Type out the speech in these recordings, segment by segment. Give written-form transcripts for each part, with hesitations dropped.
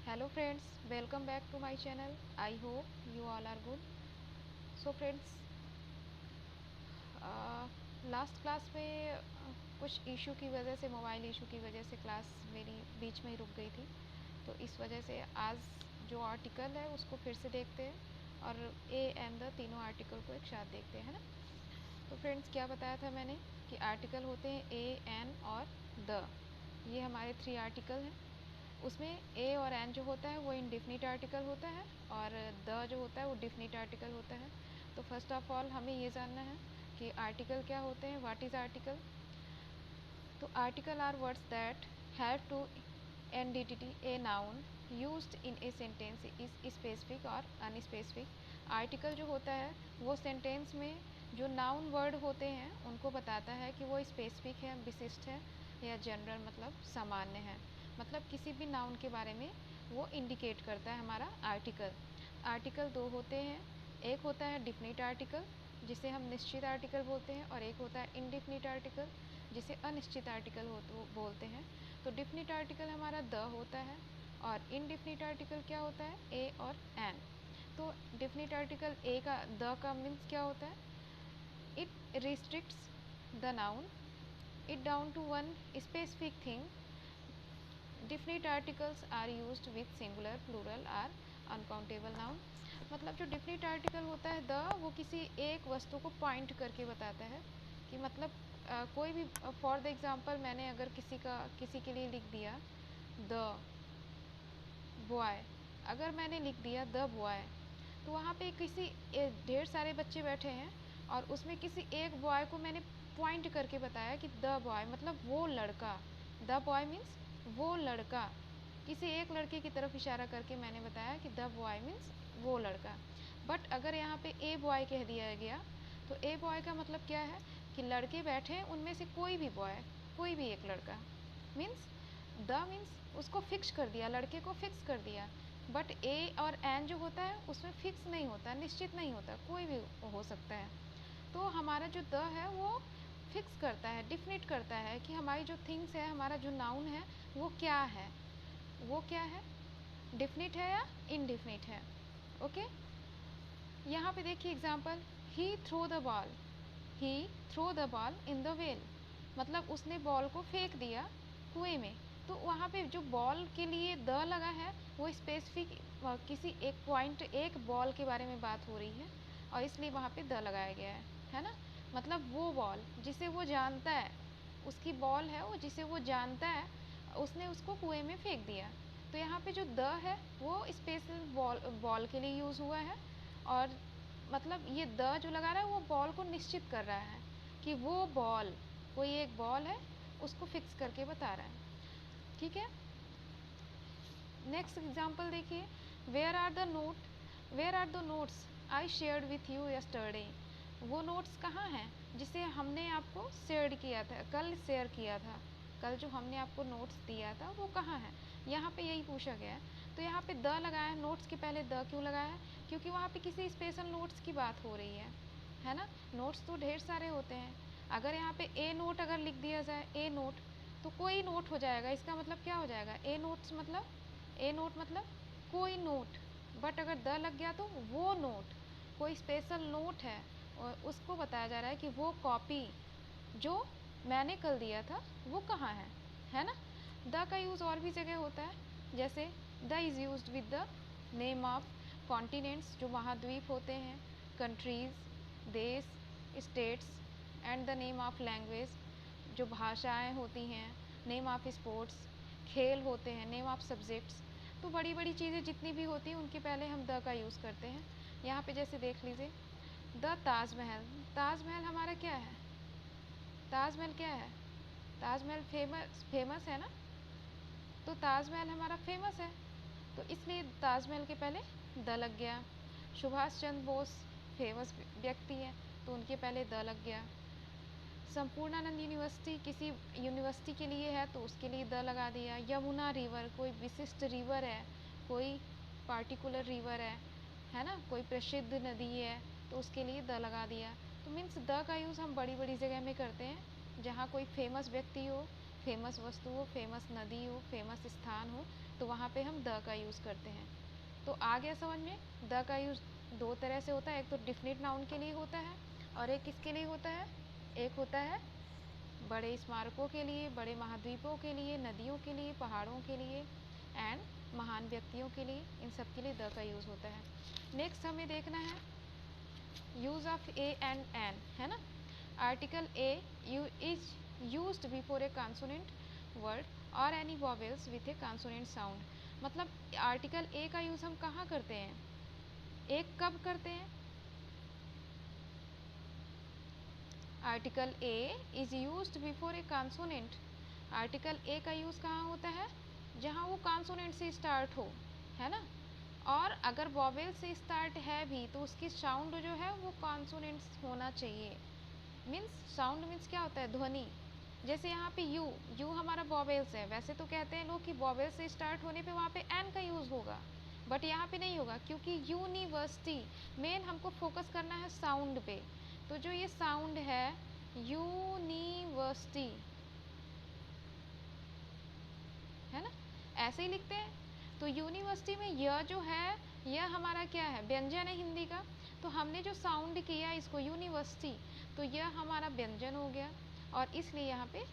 Hello friends, welcome back to my channel. I hope you all are good. So friends, last class में कुछ issue की वजह से, mobile issue की वजह से क्लास मेरी बीच में ही रुक गई थी। तो इस वजह से आज जो आर्टिकल है उसको फिर से देखते हैं और ए एंड द तीनों आर्टिकल को एक साथ देखते हैं ना। तो फ्रेंड्स, क्या बताया था मैंने कि आर्टिकल होते हैं ए, एन और द। ये हमारे 3 आर्टिकल हैं। उसमें ए और एन जो होता है वो इनडिफिनिट आर्टिकल होता है और द जो होता है वो डिफिनिट आर्टिकल होता है। तो फर्स्ट ऑफ ऑल हमें ये जानना है कि आर्टिकल क्या होते हैं, व्हाट इज़ आर्टिकल। तो article are words that have to entity a noun used in a sentence is specific और अनस्पेसिफिक। आर्टिकल जो होता है वो सेंटेंस में जो नाउन वर्ड होते हैं उनको बताता है कि वो स्पेसिफिक है, विशिष्ट है, या जनरल मतलब सामान्य है। मतलब किसी भी नाउन के बारे में वो इंडिकेट करता है हमारा आर्टिकल। आर्टिकल 2 होते हैं। एक होता है डिफिनिट आर्टिकल जिसे हम निश्चित आर्टिकल बोलते हैं, और एक होता है इनडिफिनिट आर्टिकल जिसे अनिश्चित आर्टिकल बोलते हैं। तो डिफिनिट आर्टिकल हमारा द होता है और इनडिफिनिट आर्टिकल क्या होता है, ए और एन। तो डिफिनिट आर्टिकल ए का, द का मीन्स क्या होता है, it restricts the noun it down to one specific thing. Definite articles are used with singular, plural or uncountable noun. मतलब जो डिफिनिट आर्टिकल होता है द, वो किसी एक वस्तु को पॉइंट करके बताता है कि मतलब कोई भी, फॉर द एग्जांपल मैंने अगर किसी के लिए लिख दिया द बॉय, अगर मैंने लिख दिया द बॉय, तो वहाँ पे ढेर सारे बच्चे बैठे हैं और उसमें किसी एक बॉय को मैंने पॉइंट करके बताया कि द बॉय मतलब वो लड़का। द बॉय मीन्स वो लड़का। किसी एक लड़के की तरफ इशारा करके मैंने बताया कि द बॉय मीन्स वो लड़का। बट अगर यहाँ पे ए बॉय कह दिया गया तो ए बॉय का मतलब क्या है कि लड़के बैठे उनमें से कोई भी बॉय, कोई भी एक लड़का। मीन्स द मीन्स उसको फिक्स कर दिया, लड़के को फिक्स कर दिया। बट ए और एन जो होता है उसमें फिक्स नहीं होता, निश्चित नहीं होता, कोई भी हो सकता है। तो हमारा जो द है वो फिक्स करता है, डिफिनिट करता है कि हमारी जो थिंग्स है, हमारा जो नाउन है वो क्या है, वो क्या है, डिफिनिट है या इनडिफिनिट है। ओके, यहाँ पे देखिए example, he throw the ball, he throw the ball in the well, मतलब उसने बॉल को फेंक दिया कुएं में। तो वहाँ पे जो बॉल के लिए द लगा है वो स्पेसिफिक किसी एक पॉइंट, एक बॉल के बारे में बात हो रही है और इसलिए वहाँ पे द लगाया गया है ना। मतलब वो बॉल जिसे वो जानता है, उसकी बॉल है वो जिसे वो जानता है, उसने उसको कुएं में फेंक दिया। तो यहाँ पे जो द है वो स्पेशल बॉल के लिए यूज़ हुआ है। और मतलब ये द जो लगा रहा है वो बॉल को निश्चित कर रहा है कि वो बॉल, कोई एक बॉल है, उसको फिक्स करके बता रहा है। ठीक है, नेक्स्ट एग्जाम्पल देखिए, where are the notes I shared with you yesterday. वो नोट्स कहाँ हैं जिसे हमने आपको शेयर किया था, कल शेयर किया था, कल जो हमने आपको नोट्स दिया था वो कहाँ है। यहाँ पे यही पूछा गया है। तो यहाँ पे द लगाया है, नोट्स के पहले द क्यों लगाया है, क्योंकि वहाँ पे किसी स्पेशल नोट्स की बात हो रही है ना। नोट्स तो ढेर सारे होते हैं। अगर यहाँ पे ए नोट अगर लिख दिया जाए, ए नोट, तो कोई नोट हो जाएगा, इसका मतलब क्या हो जाएगा, ए नोट्स मतलब, ए नोट मतलब कोई नोट। बट अगर द लग गया तो वो नोट, कोई स्पेशल नोट है और उसको बताया जा रहा है कि वो कॉपी जो मैंने कल दिया था वो कहाँ है ना। द का यूज़ और भी जगह होता है, जैसे the is used with the name of continents, जो महाद्वीप होते हैं, कंट्रीज़, देश, states, and the name of language, जो भाषाएं होती हैं, नेम ऑफ स्पोर्ट्स, खेल होते हैं, नेम ऑफ सब्जेक्ट्स। तो बड़ी बड़ी चीज़ें जितनी भी होती हैं उनके पहले हम द का यूज़ करते हैं। यहाँ पे जैसे देख लीजिए, द ताजमहल, ताजमहल हमारा क्या है, ताजमहल क्या है, ताजमहल फेमस है ना। तो ताजमहल हमारा फेमस है तो इसलिए ताजमहल के पहले द लग गया। सुभाष चंद्र बोस फेमस व्यक्ति हैं तो उनके पहले द लग गया। संपूर्णानंद यूनिवर्सिटी किसी यूनिवर्सिटी के लिए है तो उसके लिए द लगा दिया। यमुना रिवर कोई विशिष्ट रिवर है, कोई पार्टिकुलर रिवर है ना, कोई प्रसिद्ध नदी है तो उसके लिए द लगा दिया। तो मीन्स द का यूज़ हम बड़ी बड़ी जगह में करते हैं, जहाँ कोई फेमस व्यक्ति हो, फेमस वस्तु हो, फेमस नदी हो, फेमस स्थान हो, तो वहाँ पे हम द का यूज़ करते हैं। तो आ गया समझ में, द का यूज़ दो तरह से होता है, एक तो डिफिनिट नाउन के लिए होता है और एक किसके लिए होता है, एक होता है बड़े स्मारकों के लिए, बड़े महाद्वीपों के लिए, नदियों के लिए, पहाड़ों के लिए एंड महान व्यक्तियों के लिए, इन सब के लिए द का यूज़ होता है। नेक्स्ट हमें देखना है use of a and an, है ना। Article a is used before a consonant word और any vowels with a consonant sound. मतलब आर्टिकल ए का यूज़ हम कहाँ करते हैं, एक कब करते हैं, article a is used before a consonant. Article a का यूज़ कहाँ होता है, जहाँ वो कॉन्सोनेंट से स्टार्ट हो, है ना। और अगर वॉवेल से स्टार्ट है भी तो उसकी साउंड जो है वो कॉन्सोनेंट्स होना चाहिए। मीन्स साउंड मीन्स क्या होता है, ध्वनि। जैसे यहाँ पे यू, यू हमारा वॉवेल्स है, वैसे तो कहते हैं लोग कि वॉवेल से स्टार्ट होने पे वहाँ पे एन का यूज़ होगा, बट यहाँ पे नहीं होगा क्योंकि यूनिवर्सिटी, मेन हमको फोकस करना है साउंड पे। तो जो ये साउंड है यूनिवर्सिटी, है ना, ऐसे ही लिखते हैं। तो यूनिवर्सिटी में यह जो है, यह हमारा क्या है, व्यंजन है हिंदी का। तो हमने जो साउंड किया इसको यूनिवर्सिटी, तो यह हमारा व्यंजन हो गया और इसलिए यहाँ पे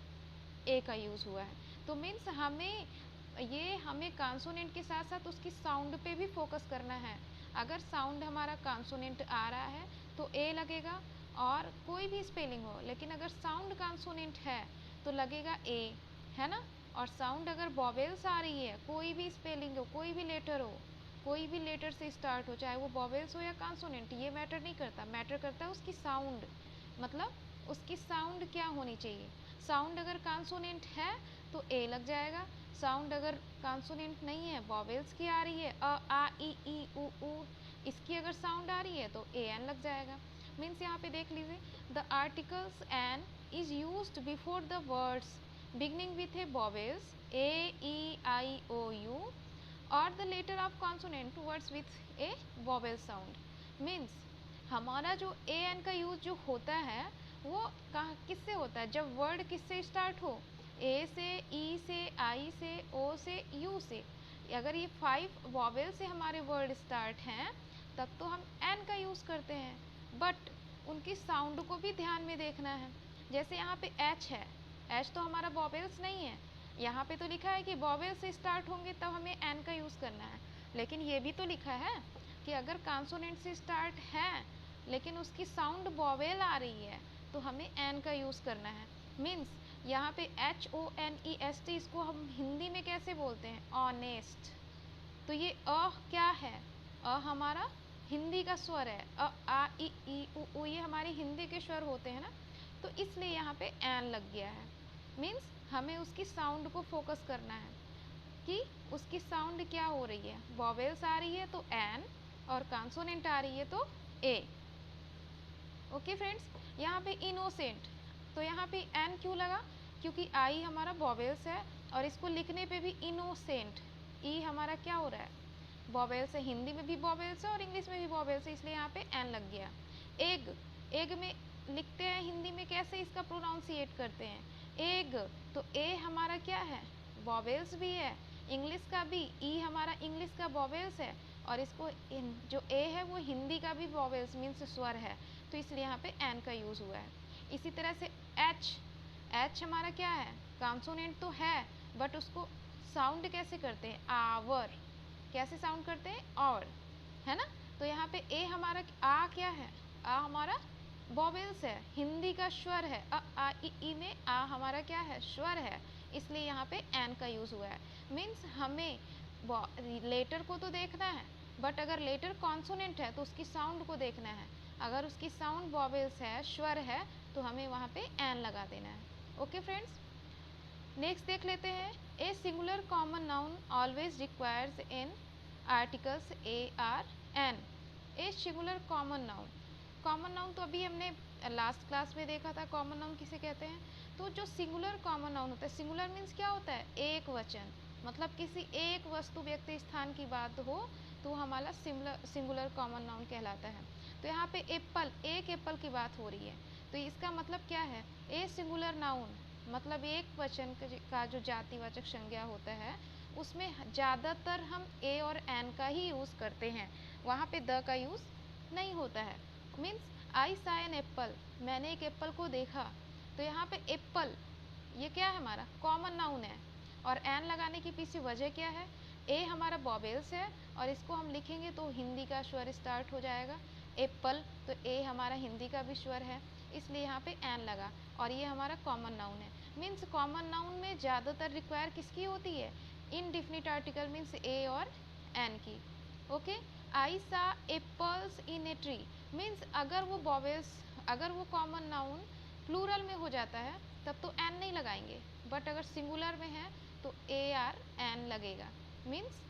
ए का यूज़ हुआ है। तो मीन्स हमें कॉन्सोनेंट के साथ साथ उसकी साउंड पे भी फोकस करना है। अगर साउंड हमारा कॉन्सोनेंट आ रहा है तो ए लगेगा, और कोई भी स्पेलिंग हो, लेकिन अगर साउंड कॉन्सोनेंट है तो लगेगा ए, है ना। और साउंड अगर वॉवेल्स आ रही है, कोई भी स्पेलिंग हो, कोई भी लेटर हो, कोई भी लेटर से स्टार्ट हो, चाहे वो वॉवेल्स हो या कॉन्सोनेंट, ये मैटर नहीं करता, मैटर करता है उसकी साउंड। मतलब उसकी साउंड क्या होनी चाहिए। साउंड अगर कॉन्सोनेंट है तो ए लग जाएगा, साउंड अगर कॉन्सोनेंट नहीं है, वॉवेल्स की आ रही है, अ आ ई उ, इसकी अगर साउंड आ रही है तो ए एन लग जाएगा। मीन्स यहाँ पे देख लीजिए, the articles an is used before the words beginning with a vowels A E I O U और the letter of consonant words with a vowel sound. Means हमारा जो ए एन का यूज जो होता है वो कहाँ किससे होता है, जब वर्ड किससे स्टार्ट हो, ए से, ई से, आई से, ओ से, यू से। अगर ये 5 वॉवेल से हमारे वर्ड स्टार्ट हैं तब तो हम एन का यूज़ करते हैं, बट उनकी साउंड को भी ध्यान में देखना है। जैसे यहाँ पे एच है, एच तो हमारा वॉवेल्स नहीं है, यहाँ पे तो लिखा है कि वॉवेल से स्टार्ट होंगे तब हमें एन का यूज़ करना है, लेकिन ये भी तो लिखा है कि अगर कॉन्सोनेंट से स्टार्ट है लेकिन उसकी साउंड वॉवेल आ रही है तो हमें एन का यूज़ करना है। मीन्स यहाँ पे HONEST इसको हम हिंदी में कैसे बोलते हैं, ऑनेस्ट। तो ये अ क्या है, अ हमारा हिंदी का स्वर है, अ आ ई उ ये हमारी हिंदी के स्वर होते हैं ना, तो इसलिए यहाँ पे एन लग गया है। मीन्स हमें उसकी साउंड को फोकस करना है कि उसकी साउंड क्या हो रही है, वॉवेल्स आ रही है तो एन और कॉन्सोनेंट आ रही है तो ए। ओके फ्रेंड्स, यहाँ पे इनोसेंट, तो यहाँ पे एन क्यों लगा, क्योंकि आई हमारा वॉवेल्स है और इसको लिखने पे भी इनोसेंट, ई हमारा क्या हो रहा है, वॉवेल्स है, हिंदी में भी वॉवेल्स है और इंग्लिश में भी वॉवेल्स है, इसलिए यहाँ पे एन लग गया। एग, एग में लिखते हैं हिंदी में कैसे इसका प्रोनाउंसिएट करते हैं, एग, तो ए हमारा क्या है, वॉवेल्स भी है, इंग्लिश का भी, ई हमारा इंग्लिश का वॉवेल्स है और इसको जो ए है वो हिंदी का भी वॉवेल्स मीन्स स्वर है, तो इसलिए यहाँ पे एन का यूज़ हुआ है। इसी तरह से एच, एच हमारा क्या है, कॉन्सोनेंट तो है बट उसको साउंड कैसे करते हैं, आवर, कैसे साउंड करते हैं, और, है ना। तो यहाँ पे ए हमारा आ क्या है, आ हमारा वॉवेल्स है, हिंदी का स्वर है, अ आ ई में आ हमारा क्या है, स्वर है, इसलिए यहाँ पे एन का यूज़ हुआ है। मीन्स हमें लेटर को तो देखना है, बट अगर लेटर कॉन्सोनेंट है तो उसकी साउंड को देखना है, अगर उसकी साउंड वॉवेल्स है, स्वर है, तो हमें वहाँ पे एन लगा देना है। ओके फ्रेंड्स, नेक्स्ट देख लेते हैं, a singular common noun always requires in articles a or an. A singular common noun, common noun तो अभी हमने लास्ट क्लास में देखा था कॉमन नाउन किसे कहते हैं। तो जो सिंगुलर कॉमन नाउन होता है, सिंगुलर मीन्स क्या होता है, एक वचन, मतलब किसी एक वस्तु व्यक्ति स्थान की बात हो तो हमारा सिंगुलर कॉमन नाउन कहलाता है। तो यहाँ पे एप्पल, एक एप्पल की बात हो रही है, तो इसका मतलब क्या है, ए सिंगुलर नाउन, मतलब एक वचन का जो जातिवाचक संज्ञा होता है उसमें ज़्यादातर हम ए और एन का ही यूज़ करते हैं, वहाँ पे द का यूज़ नहीं होता है। मीन्स आई सा एन एप्पल, मैंने एक एप्पल को देखा, तो यहाँ पे एप्पल ये क्या है, हमारा कॉमन नाउन है। और एन लगाने की पीछे वजह क्या है, ए हमारा वॉवेल्स है और इसको हम लिखेंगे तो हिंदी का स्वर स्टार्ट हो जाएगा। एप्पल, तो ए हमारा हिंदी का भी स्वर है, इसलिए यहाँ पे एन लगा। और ये हमारा कॉमन नाउन है। मीन्स कॉमन नाउन में ज़्यादातर रिक्वायर किसकी होती है, इनडिफिनिट आर्टिकल मीन्स ए और एन की। ओके, आई सा apples in a tree, means अगर वो वॉवेल्स, अगर वो कॉमन नाउन प्लूरल में हो जाता है तब तो एन नहीं लगाएंगे, बट अगर सिंगुलर में है तो ए आर एन लगेगा। मीन्स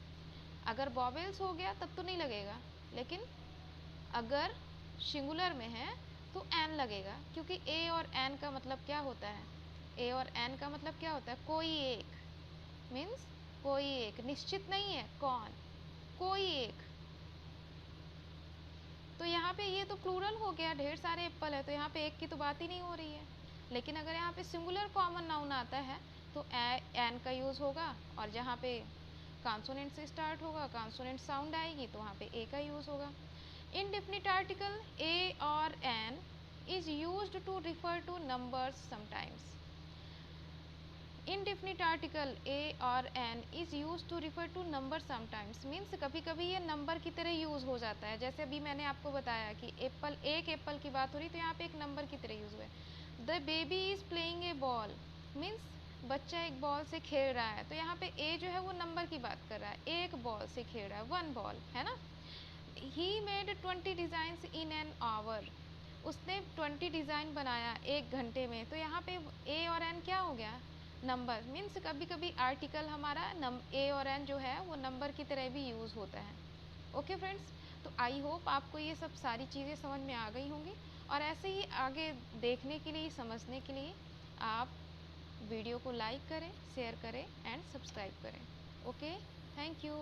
अगर वॉवेल्स हो गया तब तो नहीं लगेगा, लेकिन अगर सिंगुलर में है तो एन लगेगा, क्योंकि ए और एन का मतलब क्या होता है, ए और एन का मतलब क्या होता है, कोई एक। मीन्स कोई एक, निश्चित नहीं है कौन, कोई एक। तो यहाँ पे ये तो प्लूरल हो गया, ढेर सारे एप्पल है, तो यहाँ पे एक की तो बात ही नहीं हो रही है। लेकिन अगर यहाँ पे सिंगुलर कॉमन नाउन आता है तो एन का यूज़ होगा, और जहाँ पे कॉन्सोनेंट से स्टार्ट होगा, कॉन्सोनेंट साउंड आएगी, तो वहाँ पे ए का यूज़ होगा। Indefinite article a or an is used to refer to numbers sometimes. Indefinite article a or an is used to refer to number sometimes. Means कभी कभी ये नंबर की तरह यूज़ हो जाता है। जैसे अभी मैंने आपको बताया कि एप्पल, एक एप्पल की बात हो रही, तो यहाँ पे एक नंबर की तरह यूज़ हुआ है। The baby is playing a ball, means बच्चा एक बॉल से खेल रहा है, तो यहाँ पे ए जो है वो नंबर की बात कर रहा है, एक बॉल से खेल रहा है, वन बॉल है ना। He made 20 designs in an hour, उसने 20 डिज़ाइन बनाया एक घंटे में, तो यहाँ पे ए और एन क्या हो गया, नंबर। मीन्स कभी कभी आर्टिकल हमारा ए और एन जो है वो नंबर की तरह भी यूज़ होता है। ओके फ्रेंड्स, तो आई होप आपको ये सब सारी चीज़ें समझ में आ गई होंगी, और ऐसे ही आगे देखने के लिए, समझने के लिए आप वीडियो को लाइक करें, शेयर करें एंड सब्सक्राइब करें। Okay, thank you.